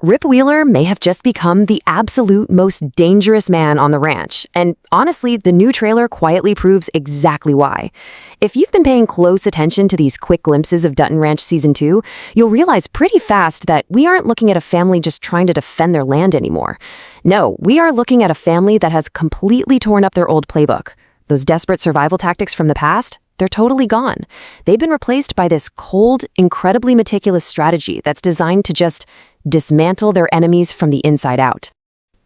Rip Wheeler may have just become the absolute most dangerous man on the ranch, and honestly, the new trailer quietly proves exactly why. If you've been paying close attention to these quick glimpses of Dutton Ranch Season 2, you'll realize pretty fast that we aren't looking at a family just trying to defend their land anymore. No, we are looking at a family that has completely torn up their old playbook. Those desperate survival tactics from the past, they're totally gone. They've been replaced by this cold, incredibly meticulous strategy that's designed to just dismantle their enemies from the inside out.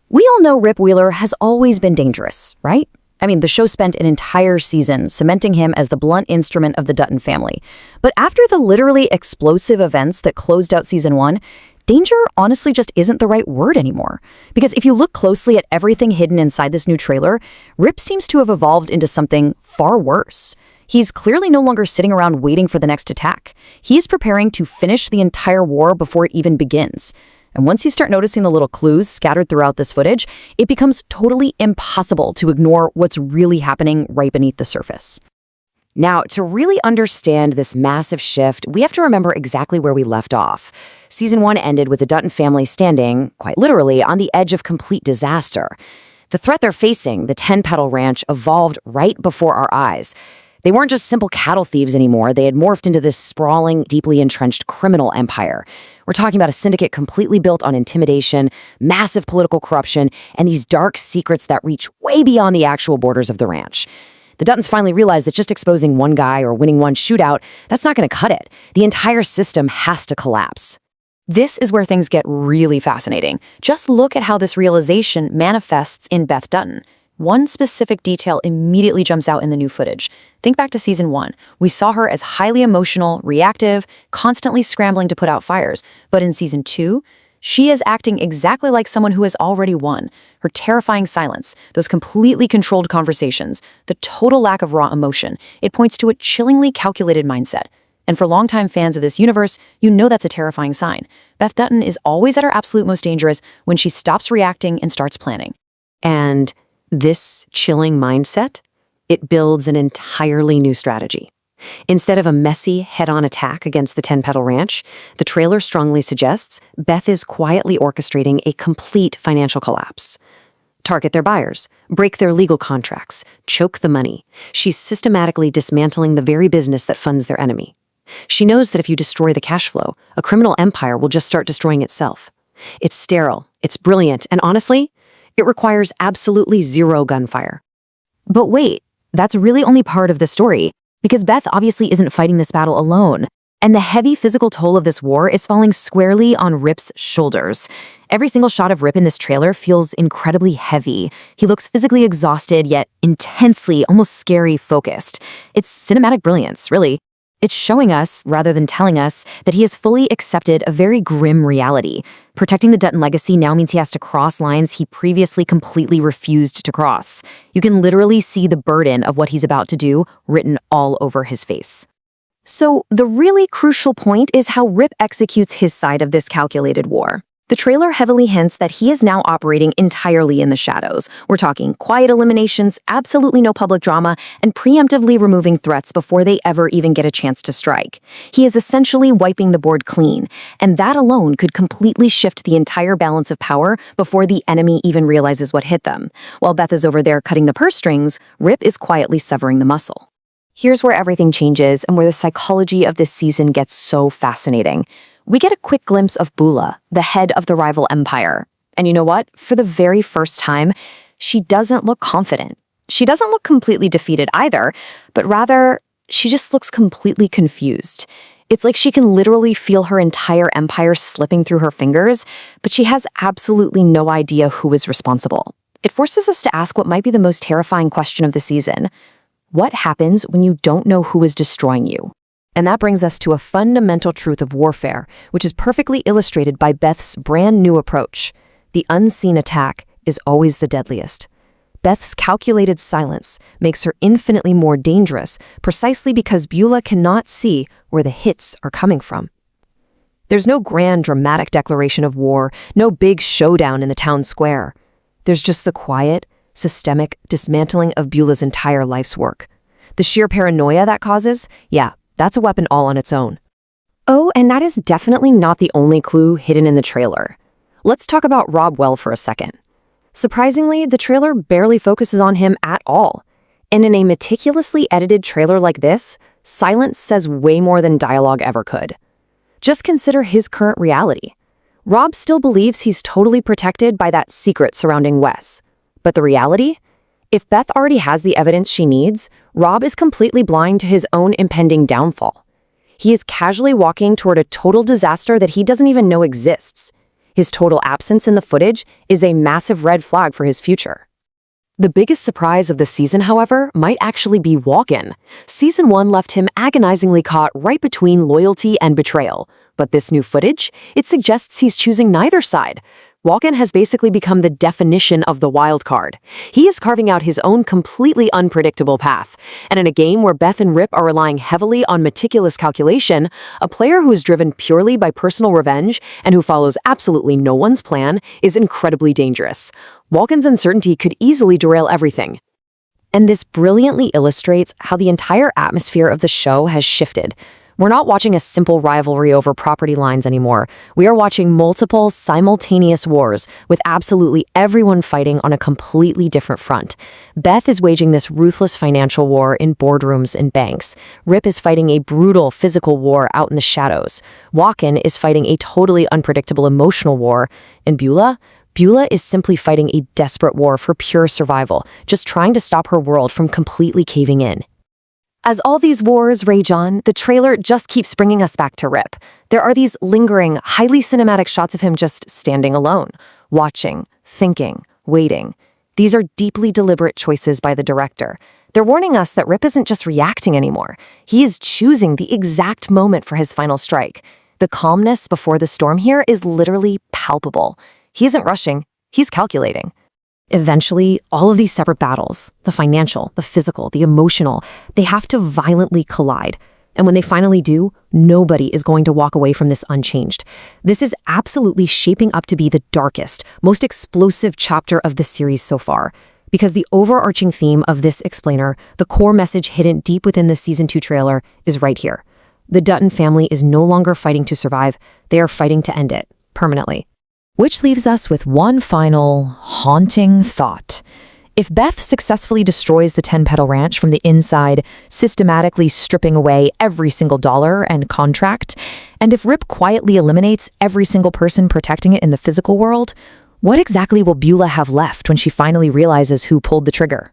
We all know Rip Wheeler has always been dangerous, right? I mean, the show spent an entire season cementing him as the blunt instrument of the Dutton family. But after the literally explosive events that closed out Season 1, danger honestly just isn't the right word anymore. Because if you look closely at everything hidden inside this new trailer, Rip seems to have evolved into something far worse. He's clearly no longer sitting around waiting for the next attack. He's preparing to finish the entire war before it even begins. And once you start noticing the little clues scattered throughout this footage, it becomes totally impossible to ignore what's really happening right beneath the surface. Now, to really understand this massive shift, we have to remember exactly where we left off. Season 1 ended with the Dutton family standing, quite literally, on the edge of complete disaster. The threat they're facing, the 10-petal ranch, evolved right before our eyes. They weren't just simple cattle thieves anymore. They had morphed into this sprawling, deeply entrenched criminal empire. We're talking about a syndicate completely built on intimidation, massive political corruption, and these dark secrets that reach way beyond the actual borders of the ranch. The Duttons finally realized that just exposing one guy or winning one shootout, that's not going to cut it. The entire system has to collapse. This is where things get really fascinating. Just look at how this realization manifests in Beth Dutton. One specific detail immediately jumps out in the new footage. Think back to Season 1. We saw her as highly emotional, reactive, constantly scrambling to put out fires. But in Season 2, she is acting exactly like someone who has already won. Her terrifying silence, those completely controlled conversations, the total lack of raw emotion, it points to a chillingly calculated mindset. And for longtime fans of this universe, you know that's a terrifying sign. Beth Dutton is always at her absolute most dangerous when she stops reacting and starts planning. And this chilling mindset, it builds an entirely new strategy. Instead of a messy, head-on attack against the 10-petal ranch, the trailer strongly suggests Beth is quietly orchestrating a complete financial collapse. Target their buyers, break their legal contracts, choke the money. She's systematically dismantling the very business that funds their enemy. She knows that if you destroy the cash flow, a criminal empire will just start destroying itself. It's sterile, it's brilliant, and honestly, it requires absolutely zero gunfire. But wait, that's really only part of the story, because Beth obviously isn't fighting this battle alone. And the heavy physical toll of this war is falling squarely on Rip's shoulders. Every single shot of Rip in this trailer feels incredibly heavy. He looks physically exhausted, yet intensely, almost scary focused. It's cinematic brilliance, really. It's showing us, rather than telling us, that he has fully accepted a very grim reality. Protecting the Dutton legacy now means he has to cross lines he previously completely refused to cross. You can literally see the burden of what he's about to do written all over his face. So, the really crucial point is how Rip executes his side of this calculated war. The trailer heavily hints that he is now operating entirely in the shadows. We're talking quiet eliminations, absolutely no public drama, and preemptively removing threats before they ever even get a chance to strike. He is essentially wiping the board clean, and that alone could completely shift the entire balance of power before the enemy even realizes what hit them. While Beth is over there cutting the purse strings, Rip is quietly severing the muscle. Here's where everything changes and where the psychology of this season gets so fascinating. We get a quick glimpse of Bula, the head of the rival empire. And you know what? For the very first time, she doesn't look confident. She doesn't look completely defeated either, but rather, she just looks completely confused. It's like she can literally feel her entire empire slipping through her fingers, but she has absolutely no idea who is responsible. It forces us to ask what might be the most terrifying question of the season. What happens when you don't know who is destroying you? And that brings us to a fundamental truth of warfare, which is perfectly illustrated by Beth's brand new approach. The unseen attack is always the deadliest. Beth's calculated silence makes her infinitely more dangerous precisely because Beulah cannot see where the hits are coming from. There's no grand dramatic declaration of war, no big showdown in the town square. There's just the quiet, systemic dismantling of Beulah's entire life's work. The sheer paranoia that causes, that's a weapon all on its own. Oh, and that is definitely not the only clue hidden in the trailer. Let's talk about Rob Well for a second. Surprisingly, the trailer barely focuses on him at all. And in a meticulously edited trailer like this, silence says way more than dialogue ever could. Just consider his current reality. Rob still believes he's totally protected by that secret surrounding Wes. But the reality? If Beth already has the evidence she needs, Rob is completely blind to his own impending downfall. He is casually walking toward a total disaster that he doesn't even know exists. His total absence in the footage is a massive red flag for his future. The biggest surprise of the season, however, might actually be Walken. Season 1 left him agonizingly caught right between loyalty and betrayal. But this new footage, it suggests he's choosing neither side. Walken has basically become the definition of the wild card. He is carving out his own completely unpredictable path. And in a game where Beth and Rip are relying heavily on meticulous calculation, a player who is driven purely by personal revenge and who follows absolutely no one's plan is incredibly dangerous. Walken's uncertainty could easily derail everything. And this brilliantly illustrates how the entire atmosphere of the show has shifted. We're not watching a simple rivalry over property lines anymore. We are watching multiple, simultaneous wars, with absolutely everyone fighting on a completely different front. Beth is waging this ruthless financial war in boardrooms and banks. Rip is fighting a brutal physical war out in the shadows. Walken is fighting a totally unpredictable emotional war. And Beulah is simply fighting a desperate war for pure survival, just trying to stop her world from completely caving in. As all these wars rage on, the trailer just keeps bringing us back to Rip. There are these lingering, highly cinematic shots of him just standing alone, watching, thinking, waiting. These are deeply deliberate choices by the director. They're warning us that Rip isn't just reacting anymore. He is choosing the exact moment for his final strike. The calmness before the storm here is literally palpable. He isn't rushing, he's calculating. Eventually, all of these separate battles, the financial, the physical, the emotional, they have to violently collide. And when they finally do, nobody is going to walk away from this unchanged. This is absolutely shaping up to be the darkest, most explosive chapter of the series so far. Because the overarching theme of this explainer, the core message hidden deep within the Season 2 trailer, is right here. The Dutton family is no longer fighting to survive, they are fighting to end it, permanently. Which leaves us with one final, haunting thought. If Beth successfully destroys the 10-petal ranch from the inside, systematically stripping away every single dollar and contract, and if Rip quietly eliminates every single person protecting it in the physical world, what exactly will Beulah have left when she finally realizes who pulled the trigger?